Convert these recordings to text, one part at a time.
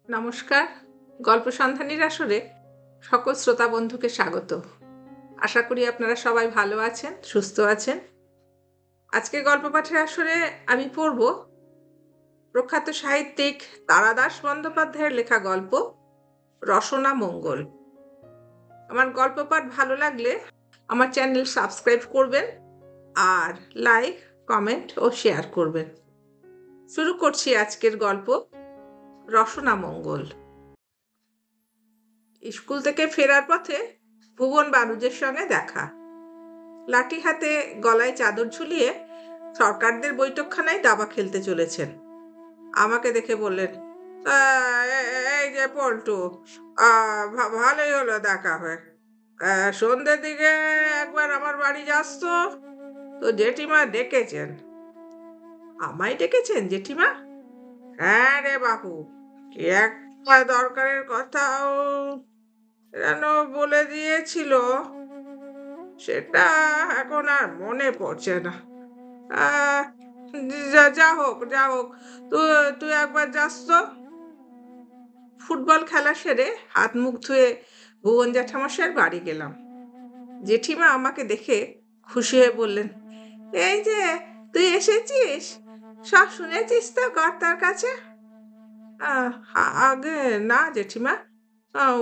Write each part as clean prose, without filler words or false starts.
নমস্কার। গল্প সন্ধানীর আসরে সকল শ্রোতা বন্ধুকে স্বাগত। আশা করি আপনারা সবাই ভালো আছেন, সুস্থ আছেন। আজকে গল্প পাঠের আসরে আমি পড়ব প্রখ্যাত সাহিত্যিক তারাদাস বন্দ্যোপাধ্যায়ের লেখা গল্প রসনা মঙ্গল। আমার গল্প পাঠ ভালো লাগলে আমার চ্যানেল সাবস্ক্রাইব করবেন আর লাইক, কমেন্ট ও শেয়ার করবেন। শুরু করছি আজকের গল্প রসনা মঙ্গল। স্কুল থেকে ফেরার পথে ভুবন বানুজের সঙ্গে দেখা। লাঠি হাতে গলায় চাদর ঝুলিয়ে সরকারদের বৈঠকখানায় দাবা খেলতে চলেছেন। আমাকে দেখে বললেন, এই যে পল্টু, ভালোই হলো দেখা হয়ে। সন্ধ্যের দিকে একবার আমার বাড়ি যাস তো। তো জেঠিমা ডেকেছেন। আমায় ডেকেছেন জেঠিমা? হ্যাঁ রে বাপু, কি একটা দরকারের কথাও যেন বলে দিয়েছিল, সেটা এখন আর মনে পড়ছে না। যা হোক যা হোক, তুই তুই একবার যাস তো। ফুটবল খেলা সেরে হাত মুখ ধুয়ে ভুবন জ্যাঠামশাইয়ের বাড়ি গেলাম। জেঠিমা আমাকে দেখে খুশি হয়ে বললেন, এই যে তুই এসেছিস, সব শুনেছিস তো কর্তার কাছে? আগে না জেঠিমা,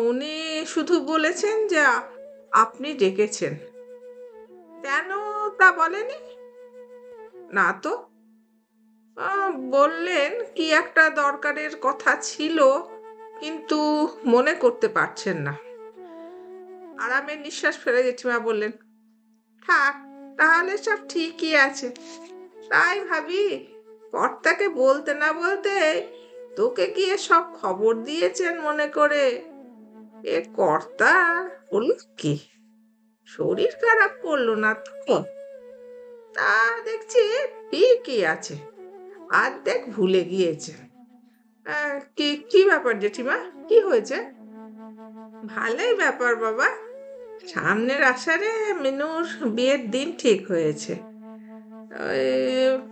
উনি শুধু বলেছেন যে আপনি ডেকেছেন। কেন তা বলেনি? না তো। বললেন কি একটা দরকারের কথা ছিল, কিন্তু মনে করতে পারছেন না। আরামের নিঃশ্বাস ফেলে জেঠিমা বললেন, থাক, তাহলে সব ঠিকই আছে। তাই ভাবি, কর্তাকে বলতে না বলতে তোকে গিয়ে সব খবর দিয়েছেন মনে করে। এ কর্তা হলো কি, শরীর খারাপ করলো না তো? তা দেখছি ঠিকই আছে, অর্ধেক ভুলে গিয়েছে। কি কি ব্যাপার জেঠিমা, কি হয়েছে? ভালোই ব্যাপার বাবা, সামনের আষাঢ়ে মিনুর বিয়ের দিন ঠিক হয়েছে। ওই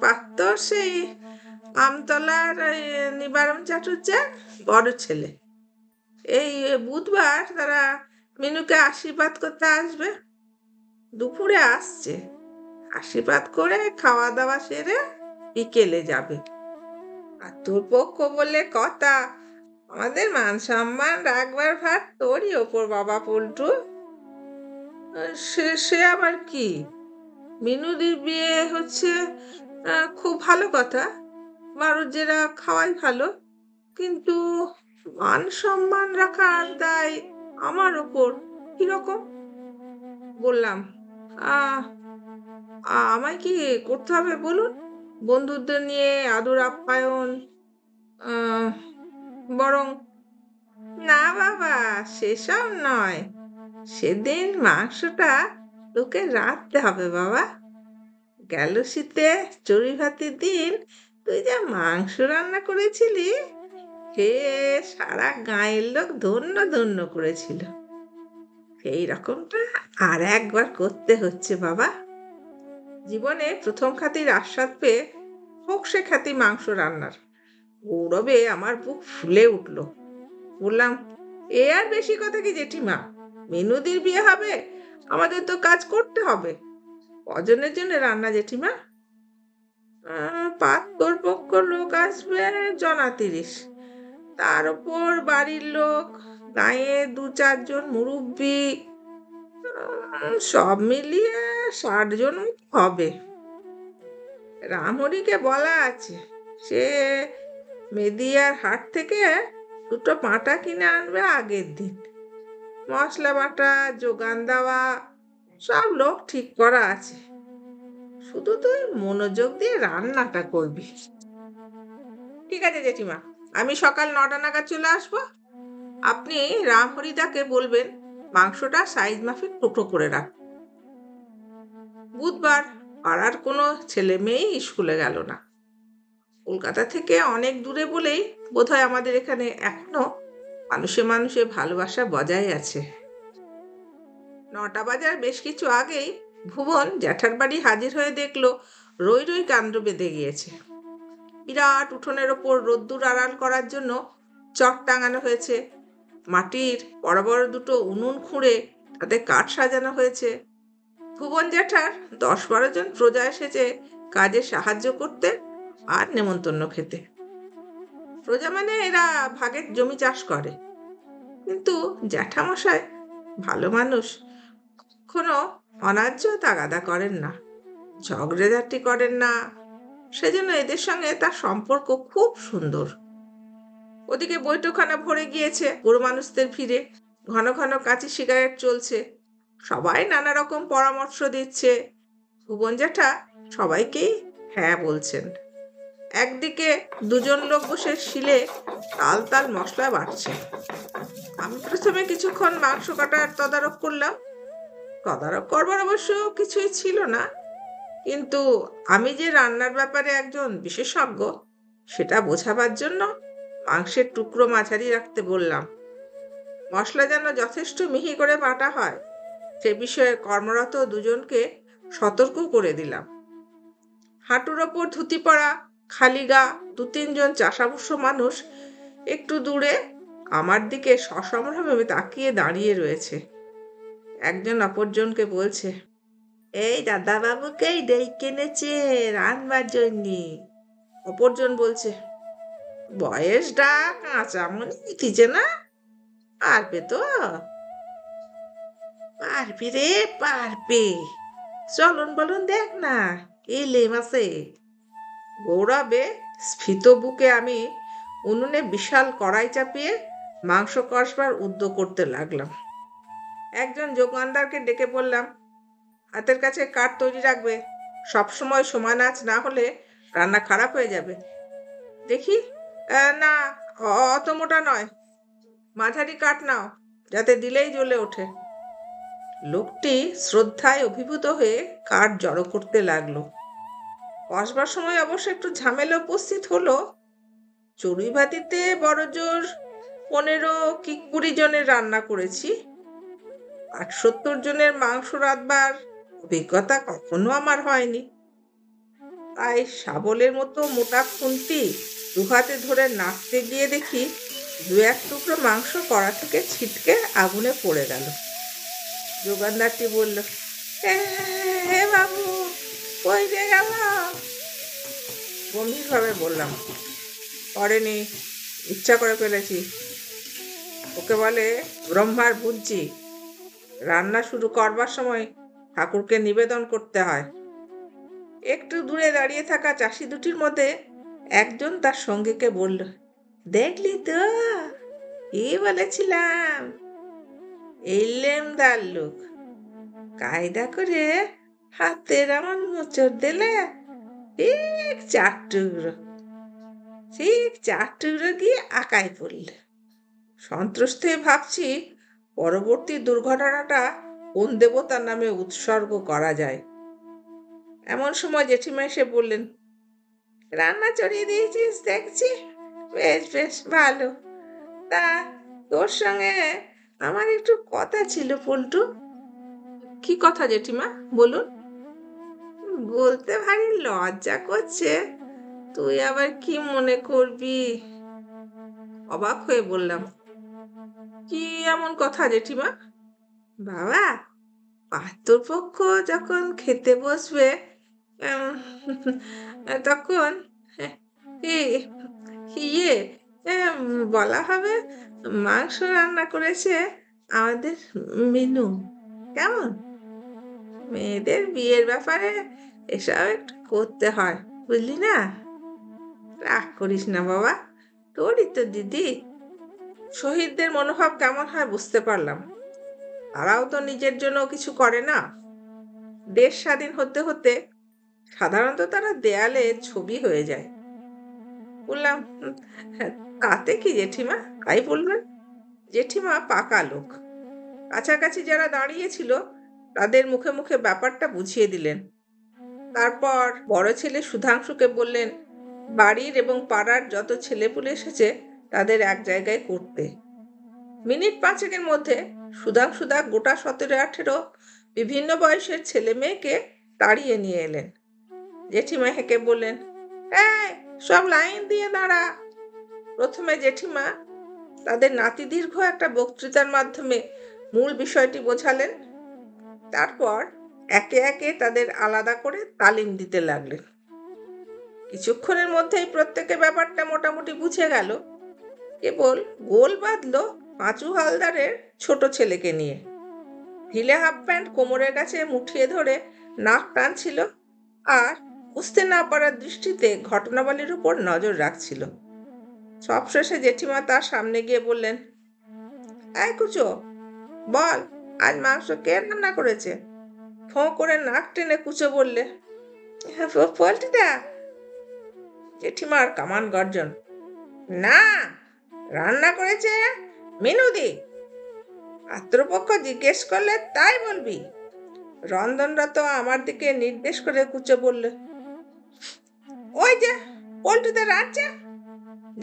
পাত্তর সেই আমতলার নিবারণ চাটুর্যের বড় ছেলে। এই বুধবার তারা মিনুকে আশীর্বাদ করতে আসবে। দুপুরে আসছে, আশীর্বাদ করে খাওয়া দাওয়া সেরে বিকেলে যাবে। আর তোর পক্ষ বলে কথা, আমাদের মান সম্মান রাখবার ভার তোরই ওপর বাবা পল্টু। সে সে আবার কি? মিনুদির বিয়ে হচ্ছে, খুব ভালো কথা, বাড়ুজ্যেরা খাওয়াই ভালো, কিন্তু মান সম্মান রাখার দায় আমার ওপর। কিরকম? বললাম, আহ আমায় কি করতে হবে বলুন? বন্ধুদের নিয়ে আদর আপ্যায়ন, আহ বরং। না বাবা, সেসব নয়। সেদিন মাংসটা তোকে রাঁধতে হবে বাবা। গেল শীতে চড়ুইভাতির দিন তুই যা মাংস রান্না করেছিলি, সে সারা গাঁয়ের লোক ধন্য ধন্য করেছিল। এই রকমটা আর একবার করতে হচ্ছে বাবা। জীবনে প্রথম খ্যাতির আস্বাদ পেয়ে হোক সে খ্যাতি মাংস রান্নার। গৌরবে আমার বুক ফুলে উঠল। বললাম, এ আর বেশি কথা কি জেঠিমা? মিনুদির বিয়ে হবে, আমাদের তো কাজ করতে হবে। কজনের জন্য রান্না জেঠিমা? পাত্তর পক্ষ লোক আসবে 30 জন। তার উপর বাড়ির লোক, গাঁয়ে 2-4 জন মুরব্বি, সব মিলিয়ে 60 জন হবে। রামহরিকে বলা আছে, সে মেদিয়ার হাট থেকে 2টো পাঁঠা কিনে আনবে আগের দিন। মশলা বাটা, যোগান দেওয়া, সব লোক ঠিক করা আছে। শুধু তুই মনোযোগ দিয়ে রান্নাটা করবি। ঠিক আছে জেঠিমা, আমি সকাল 9টা নাগাদ চলে আসবো। আপনি রামহরিদাকে বলবেন মাংসটা সাইজ মাফিক টুকরো করে রাখ। বুধবার পাড়ার কোনো ছেলে মেয়েই স্কুলে গেল না। কলকাতা থেকে অনেক দূরে বলেই বোধহয় আমাদের এখানে এখনো মানুষে মানুষে ভালোবাসা বজায় আছে। 9টা বাজার বেশ কিছু আগেই ভুবন জ্যাঠার বাড়ি হাজির হয়ে দেখলো রই রই কাণ্ড বেঁধে গিয়েছে। বিরাট উঠোনের ওপর রোদ্দুর আড়াল করার জন্য চট টাঙানো হয়েছে, মাটির বড় বড় দুটো উনুন খুঁড়ে তাতে কাঠ সাজানো হয়েছে। ভুবন জ্যাঠার 10-12 জন প্রজা এসেছে কাজে সাহায্য করতে আর নেমন্তন্ন খেতে। প্রজা মানে এরা ভাগের জমি চাষ করে, কিন্তু জ্যাঠামশাই ভালো মানুষ, কোনো অন্যায্য তাগাদা করেন না, ঝগড়াঝাটি করেন না, সেজন্য এদের সঙ্গে তার সম্পর্ক খুব সুন্দর। ওদিকে বৈঠকখানা ভরে গিয়েছে বুড়ো মানুষদের ভিড়ে, ঘন ঘন কাঁচি সিগারেট চলছে, সবাই নানা রকম পরামর্শ দিচ্ছে। ভুবন জ্যাঠা সবাইকেই হ্যাঁ বলছেন। একদিকে 2জন লোক বসে শিলে তাল তাল মশলা বাটছে। আমি প্রথমে কিছুক্ষণ মাংস কাটার তদারক করলাম। তদারক করবার অবশ্য কিছুই ছিল না, কিন্তু আমি যে রান্নার ব্যাপারে একজন বিশেষজ্ঞ সেটা বোঝাবার জন্য মাংসের টুকরো মাঝারি রাখতে বললাম। মশলা যেন যথেষ্ট মিহি করে বাটা হয় সে বিষয়ে কর্মরত 2জনকে সতর্ক করে দিলাম। হাঁটুর ওপর ধুতি পরা খালি গা 2-3জন চাষাভুষো মানুষ একটু দূরে আমার দিকে সসম্ভ্রমে তাকিয়ে দাঁড়িয়ে রয়েছে। একজন অপরজনকে বলছে, এই দাদাবাবুকেই ডেকে এনেছে রান্নার জন্যে। অপরজন বলছে, বয়সটা কাঁচামনি দিচ্ছে না, পারবে তো? পারবে রে পারবে, চলুন বলুন দেখ না এলে মাসে। গৌরবে স্ফীত বুকে আমি উনুনে বিশাল কড়াই চাপিয়ে মাংস কষবার উদ্যোগ করতে লাগলাম। একজন যোগানদারকে ডেকে বললাম, হাতের কাছে কাঠ তৈরি রাখবে, সবসময় সমান আঁচ না হলে রান্না খারাপ হয়ে যাবে। দেখি, না, অত মোটা নয়, মাঝারি কাঠ নাও, যাতে দিলেই জ্বলে ওঠে। লোকটি শ্রদ্ধায় অভিভূত হয়ে কাঠ জড়ো করতে লাগলো। কষবার সময় অবশ্য একটু ঝামেলা উপস্থিত হলো। চড়ুই ভাতিতে বড় জোর 15 কি 20 জনের রান্না করেছি। 60-70 জনের মাংস রাঁধবার অভিজ্ঞতা কখনো আমার হয়নি। তাই শাবলের মতো মোটা খুন্তি 2 হাতে ধরে নাড়তে গিয়ে দেখি 2-1 টুকরো মাংস কড়া থেকে ছিটকে আগুনে পড়ে গেল। যোগানদারটি বলল, হে বাবু, পড়ে গেল। গম্ভীরভাবে বললাম, পড়েনি, ইচ্ছা করে ফেলেছি। ওকে বলে ব্রহ্মার বুঝছি। রান্না শুরু করবার সময় ঠাকুরকে নিবেদন করতে হয়। একটু দূরে দাঁড়িয়ে থাকা চাষি দুটির মধ্যে একজন তার সঙ্গীকে বলল, দেখলি তো, কি বলেছিলাম? এলেমদার লোক, কায়দা করে হাতের এমন মোচড় দিলে ঠিক 4 টুকরো, ঠিক 4 টুকরো গিয়ে আকায় পড়লে। সন্ত্রস্ত হয়ে ভাবছি পরবর্তী দুর্ঘটনাটা কোন দেবতার নামে উৎসর্গ করা যায়। এমন সময় জেঠিমা এসে বললেন, রান্না চড়িয়ে দিয়েছিস দেখছি, বেশ বেশ ভালো। তা তোর সঙ্গে আমার একটু কথা ছিল পল্টু। কি কথা জেঠিমা, বলুন। বলতে ভারী লজ্জা করছে, তুই আবার কি মনে করবি? অবাক হয়ে বললাম, কি এমন কথা জেঠিমা? বাবা, পাত্রপক্ষ যখন খেতে বসবে তখন ইয়ে বলা হবে মাংস রান্না করেছে আমাদের মেনু। কেমন? মেয়েদের বিয়ের ব্যাপারে এসব একটু করতে হয়, বুঝলি না? রাগ করিস না বাবা, তোরই তো দিদি। শহীদদের মনোভাব কেমন হয় বুঝতে পারলাম। তারাও তো নিজের জন্য কিছু করে না। দেশ স্বাধীন হতে হতে সাধারণত তারা দেয়ালে ছবি হয়ে যায়। বললাম, তাতে কি জেঠিমা, তাই বলবেন? জেঠিমা পাকা লোক, কাছাকাছি যারা দাঁড়িয়েছিল তাদের মুখে মুখে ব্যাপারটা বুঝিয়ে দিলেন। তারপর বড় ছেলে সুধাংশুকে বললেন, বাড়ির এবং পাড়ার যত ছেলেপুলে এসেছে তাদের এক জায়গায় করতে। মিনিট 5-এর মধ্যে সুধাংশুদা গোটা 17-18 বিভিন্ন বয়সের ছেলে মেয়েকে তাড়িয়ে নিয়ে এলেন। জেঠিমা হেঁকে বললেন, এই সব লাইন দিয়ে দাঁড়া। প্রথমে জেঠিমা তাদের নাতিদীর্ঘ একটা বক্তৃতার মাধ্যমে মূল বিষয়টি বোঝালেন। তারপর একে একে তাদের আলাদা করে তালিম দিতে লাগলেন। কিছুক্ষণের মধ্যেই প্রত্যেকে ব্যাপারটা মোটামুটি বুঝে গেল। কেবল গোল বাঁধল পাঁচু হালদারের ছোট ছেলেকে নিয়ে। ঢিলে হাফ প্যান্ট কোমরের কাছে মুঠিয়ে ধরে নাক টানছিল আর বুঝতে না পারার দৃষ্টিতে ঘটনাবলীর উপর নজর রাখছিল। সবশেষে জেঠিমা তার সামনে গিয়ে বললেন, এই কুচো, বল, আজ মাংস কে রান্না করেছে? ফোঁ করে নাক টেনে কুচো বললে, পল্টুদা। জেঠিমার কামান গর্জন, না, রান্না করেছে মিনুদি। পাত্রপক্ষ জিজ্ঞেস করলে তাই বলবি। রন্ধনরত আমার দিকে নির্দেশ করে কুচো বললে, ওই যে পল্টুদা রাঁধছে,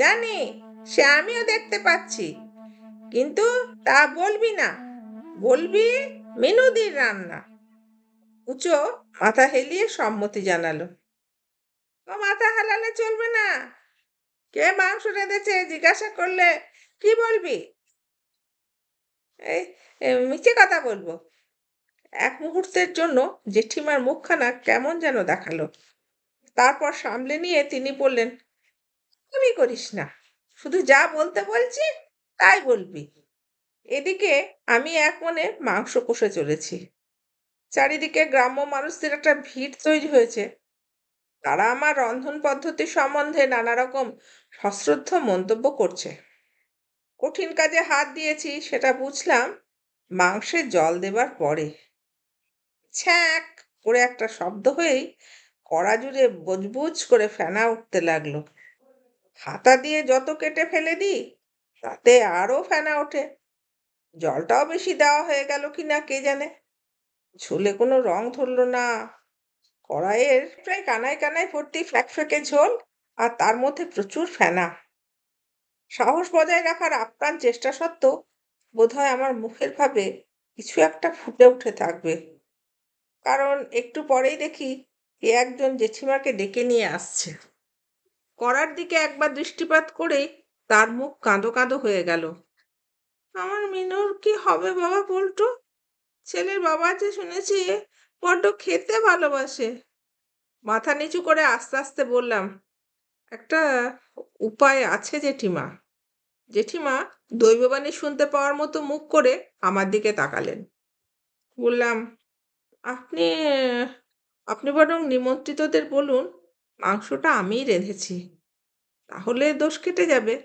জানি, সে আমিও দেখতে পাচ্ছি, কিন্তু তা বলবি না, বলবি মিনুদির রান্না। কুচো মাথা হেলিয়ে সম্মতি জানালো। ও মাথা হালালে চলবে না, কে মাংস রেঁধেছে জিজ্ঞাসা করলে কি বলবি? এই মিথ্যে কথা বলবো। এক মুহূর্তের জন্য জেঠিমার মুখখানা কেমন যেন দেখালো। তারপর সামলে নিয়ে তিনি বললেন, তুমি করিস না, শুধু যা বলতে বলছি তাই বলবি। এদিকে আমি এক মনে মাংস কষে চলেছি। চারিদিকে গ্রাম্য মানুষদের একটা ভিড় তৈরি হয়েছে। তারা আমার রন্ধন পদ্ধতি সম্বন্ধে নানা রকম সশ্রদ্ধ মন্তব্য করছে। কঠিন কাজে হাত দিয়েছি সেটা বুঝলাম মাংসে জল দেবার পরে। ছ্যাঁক করে একটা শব্দ হয়েই কড়া জুড়ে বজবুজ করে ফেনা উঠতে লাগলো। হাতা দিয়ে যত কেটে ফেলে দিই তাতে আরো ফেনা ওঠে। জলটাও বেশি দেওয়া হয়ে গেল কিনা কে জানে। ঝোলে কোনো রং ধরল না। কড়াইয়ের প্রায় কানায় কানায় ভর্তি ফ্যাকফ্যাকে ঝোল, আর তার মধ্যে প্রচুর ফেনা। সাহস বজায় রাখার আপ্রাণ চেষ্টা সত্ত্বেও বোধহয় আমার মুখের ভাবে কিছু একটা ফুটে উঠে থাকবে, কারণ একটু পরেই দেখি কে একজন জেঠিমাকে ডেকে নিয়ে আসছে। কড়ার দিকে একবার দৃষ্টিপাত করেই তার মুখ কাঁদো কাঁদো হয়ে গেল। আমার মিনুর কি হবে বাবা পল্টু? ছেলের বাবা যে শুনেছি বড্ড খেতে ভালোবাসে। মাথা নিচু করে আস্তে আস্তে বললাম, একটা উপায় আছে জেঠিমা। জেঠিমা দৈববাণী শুনতে পাওয়ার মতো মুখ করে আমার দিকে তাকালেন। বললাম, আপনি আপনি বরং নিমন্ত্রিতদের বলুন মাংসটা আমিই রেঁধেছি, তাহলে দোষ কেটে যাবে।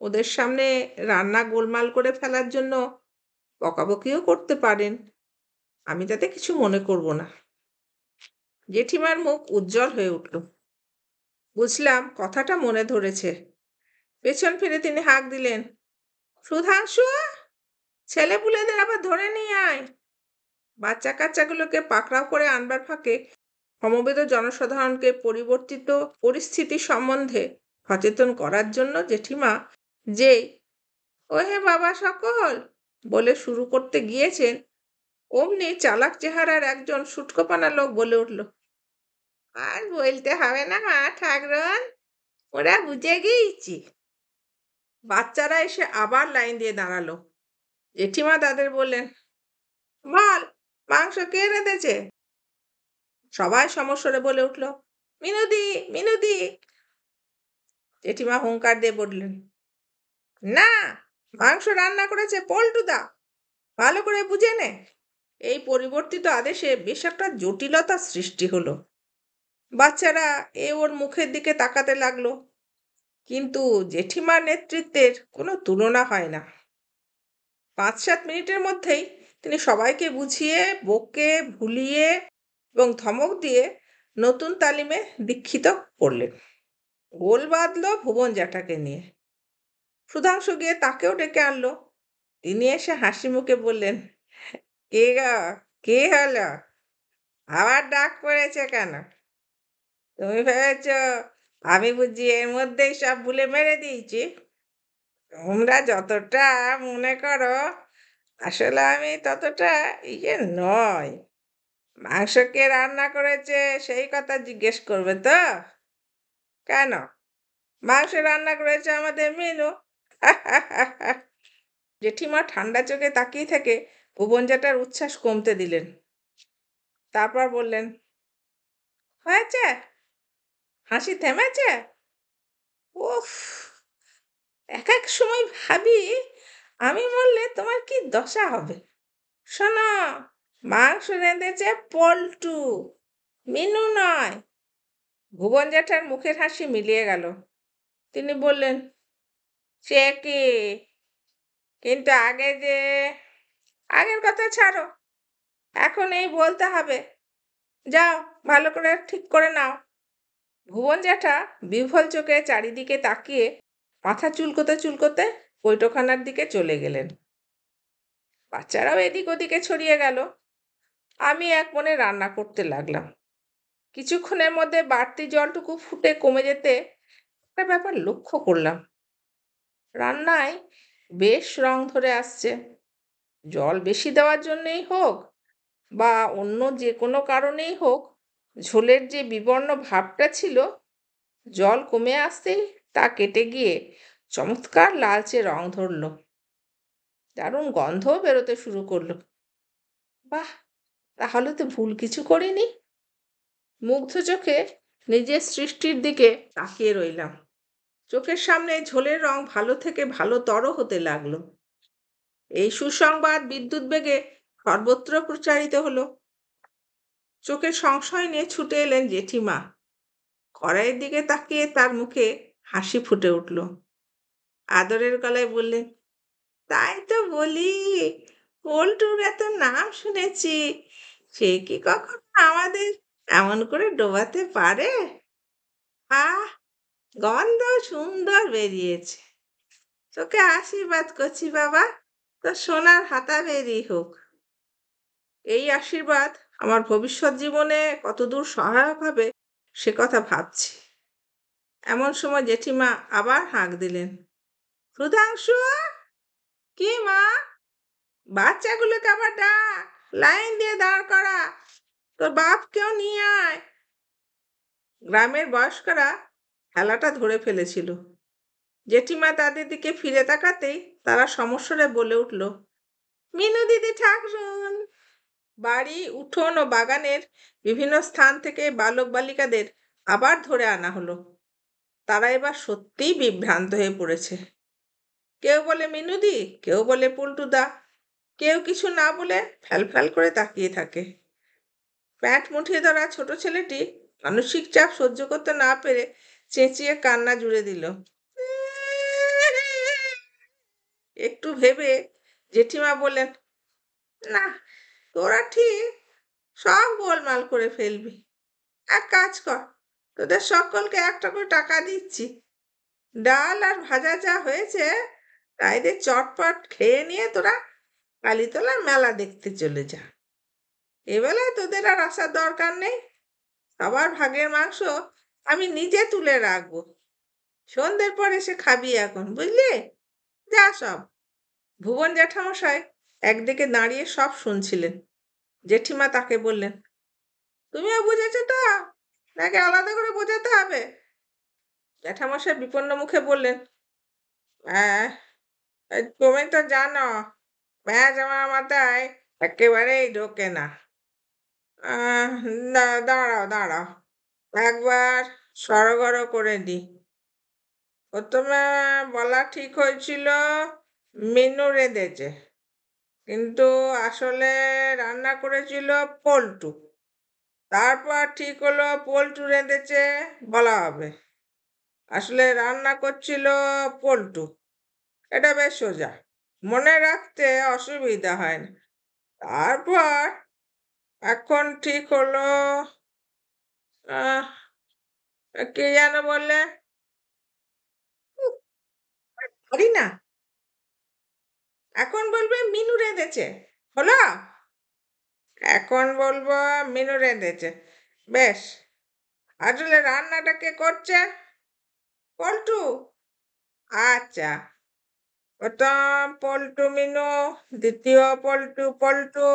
ওদের সামনে রান্না গোলমাল করে ফেলার জন্য বকাবকিও করতে পারেন, আমি তাতে কিছু মনে করব না। জেঠিমার মুখ উজ্জ্বল হয়ে উঠল। বুঝলাম কথাটা মনে ধরেছে। পেছন ফিরে তিনি হাঁক দিলেন, সুধাংশু, ছেলেপুলেদের আবার ধরে নিয়ে আয়। বাচ্চা কাচ্চাগুলোকে পাকড়াও করে আনবার ফাঁকে সমবেত জনসাধারণকে পরিবর্তিত পরিস্থিতি সম্বন্ধে সচেতন করার জন্য জেঠিমা যেই ওহে বাবা সকল বলে শুরু করতে গিয়েছেন, অমনি চালাক চেহারার একজন সুটকোপানা লোক বলে উঠল, আর বলতে হবে না মা ঠাকরুন, ওরা বুঝে গিয়েছি। বাচ্চারা এসে আবার লাইন দিয়ে দাঁড়ালো। জেঠিমা তাদের বললেন, বল, মাংস কে রেঁধেছে? সবাই সমস্বরে বলে উঠল, মিনুদি, মিনুদি। জেঠিমা হুঙ্কার দিয়ে বললেন, না, মাংস রান্না করেছে পল্টুদা, ভালো করে বুঝে নে। এই পরিবর্তিত আদেশে বেশ একটা জটিলতা সৃষ্টি হলো। বাচ্চারা ওর মুখের দিকে তাকাতে লাগলো, কিন্তু জেঠিমার নেতৃত্বের কোনো তুলনা হয় না। 5-7 মিনিটের মধ্যেই তিনি সবাইকে বুঝিয়ে বকে ভুলিয়ে এবং ধমক দিয়ে নতুন তালিমে দীক্ষিত করলেন। গোল বাঁধল ভুবন জ্যাঠাকে নিয়ে। সুধাংশু গিয়ে তাকেও ডেকে আনলো। তিনি এসে হাসি মুখে বললেন, কে গা, কে হলো, আবার ডাক পড়েছে কেন? তুমি ভেবেছ আমি বুঝি এর মধ্যেই সব ভুলে মেরে দিয়েছি? তোমরা যতটা মনে করো আসলে আমি ততটা ইয়ে নয়। মাংস কে রান্না করেছে সেই কথা জিজ্ঞেস করবে তো? কেন, মাংস রান্না করেছে আমাদের মিনু। জেঠিমা ঠান্ডা চোখে তাকিয়ে থেকে ভুবন জ্যাঠার উচ্ছ্বাস কমতে দিলেন। তারপর বললেন, হয়েছে? হাসি থেমেছে? উফ, এক এক সময় ভাবি আমি মরলে তোমার কি দশা হবে। শোনো, মাংস রেঁধেছে পল্টু, মিনু নয়। ভুবন জ্যাঠার মুখের হাসি মিলিয়ে গেল। তিনি বললেন, সে কি, কিন্তু আগের কথা ছাড়ো, এখন এই বলতে হবে। যাও, ভালো করে ঠিক করে নাও। ভুবন জ্যাঠা বিহ্বল চোখে চারিদিকে তাকিয়ে মাথা চুলকোতে চুলকোতে বৈঠকখানার দিকে চলে গেলেন। বাচ্চারাও এদিক ওদিকে ছড়িয়ে গেল। আমি এক মনে রান্না করতে লাগলাম। কিছুক্ষণের মধ্যে বাড়তি জলটুকু ফুটে কমে যেতে একটা ব্যাপার লক্ষ্য করলাম। রান্নায় বেশ রং ধরে আসছে। জল বেশি দেওয়ার জন্যেই হোক বা অন্য যে কোনো কারণেই হোক, ঝোলের যে বিবর্ণ ভাবটা ছিল, জল কমে আসতেই তা কেটে গিয়ে চমৎকার লালচে রং ধরল। দারুণ গন্ধও বেরোতে শুরু করলো। বাহ, তাহলে তো ভুল কিছু করিনি। মুগ্ধ চোখে নিজের সৃষ্টির দিকে তাকিয়ে রইলাম। চোখের সামনে ঝোলের রং ভালো থেকে ভালোতর হতে লাগলো। এই সুসংবাদ বিদ্যুৎ বেগে সর্বত্র প্রচারিত হলো। চোখে সংশয় নিয়ে ছুটে এলেন জেঠিমা। কড়াইয়ের দিকে তাকিয়ে তার মুখে হাসি ফুটে উঠল। আদরের গলায় বললেন, তাই তো বলি, পল্টুর এত নাম শুনেছি, সে কি কখনো আমাদের এমন করে ডোবাতে পারে? আহ, গন্ধ সুন্দর বেরিয়েছে। তোকে আশীর্বাদ করছি বাবা, তোর সোনার হাতা বেরিয়ে হোক। এই আশীর্বাদ আমার ভবিষ্যৎ জীবনে কতদূর সহায়ক হবে সে কথা ভাবছি। এমন সময় জেঠিমা আবার হাঁক দিলেন, সুধাংশু! কি মা? বাচ্চাগুলোকে আবার ডাক, লাইন দিয়ে দাঁড় করা, তোর বাপকেও নিয়ে আয়। গ্রামের বয়স্করা খেলাটা ধরে ফেলেছিল। জেঠিমা তাদের দিকে ফিরে তাকাতেই তারা সমস্বরে বলে উঠল, মিনু দিদি ঠাকরুন। বাড়ি, উঠোন ও বাগানের বিভিন্ন স্থান থেকে বালক বালিকাদের আবার ধরে আনা হলো। তারা এবার সত্যিই বিভ্রান্ত হয়ে পড়েছে। কেউ বলে মিনুদি, কেউ বলে পল্টুদা, কেউ কিছু না বলে ফ্যাল করে তাকিয়ে থাকে। প্যান্ট মুঠিয়ে ধরা ছোট ছেলেটি মানসিক চাপ সহ্য করতে না পেরে চেঁচিয়ে কান্না জুড়ে দিল। একটু ভেবে জেঠিমা বললেন, না, তোরা ঠিক সব গোলমাল করে ফেলবি। এক কাজ কর, তোদের সকলকে একটা করে টাকা দিচ্ছি, ডাল আর ভাজা যা হয়েছে তাই দিয়ে চটপট খেয়ে নিয়ে তোরা কালীতলা মেলা দেখতে চলে যা। এবেলায় তোদের আর আসার দরকার নেই। সবার ভাগের মাংস আমি নিজে তুলে রাখবো। সন্ধ্যের পর এসে খাবি এখন, বুঝলি? যা সব। ভুবন জ্যাঠামশাই একদিকে দাঁড়িয়ে সব শুনছিলেন। জেঠিমা তাকে বললেন, তুমিও বুঝেছো তো, নাকি আলাদা করে বোঝাতে হবে? জ্যাঠামশাই বিপন্ন মুখে বললেন, হ্যাঁ, তুমি তো জানো, ম্যাচ আমার মাথায় একেবারেই ঢোকে না। আহ, দাঁড়াও দাঁড়াও, একবার সড়গড় করে দিই। প্রথমে বলা ঠিক হয়েছিল মিনু রেঁধেছে, কিন্তু আসলে রান্না করেছিল পল্টু। তারপর ঠিক হলো পল্টু রেঁধেছে বলা হবে, আসলে রান্না করছিল পল্টু। এটা বেশ সোজা, মনে রাখতে অসুবিধা হয় না। তারপর এখন ঠিক হলো, আহ, কি যেন বললে? উফ, পারি না। এখন বলবে মিনু রেঁধেছে, হলো? এখন বলবো মিনু রেঁধেছে। বেশ, আসলে রান্নাটা কে করছে? পল্টু। আচ্ছা, প্রথম পল্টু মিনু, দ্বিতীয় পল্টু পল্টু,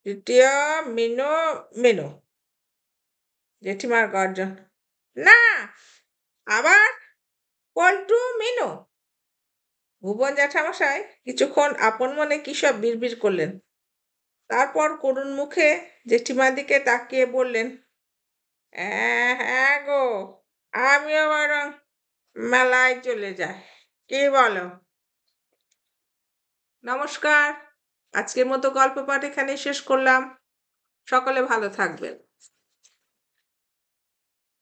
তৃতীয় মিনু মিনু। জেঠিমার গর্জন, না, আবার পল্টু মিনু। ভুবন জ্যাঠামশাই কিছুক্ষণ আপন মনে কি সব বিড়বিড় করলেন। তারপর করুণ মুখে জেঠিমার দিকে তাকিয়ে বললেন, হ্যাঁ গো, আমিও বরং মেলায় চলে যাই, কি বলো? নমস্কার। আজকের মতো গল্প পাঠ এখানেই শেষ করলাম। সকলে ভালো থাকবেন।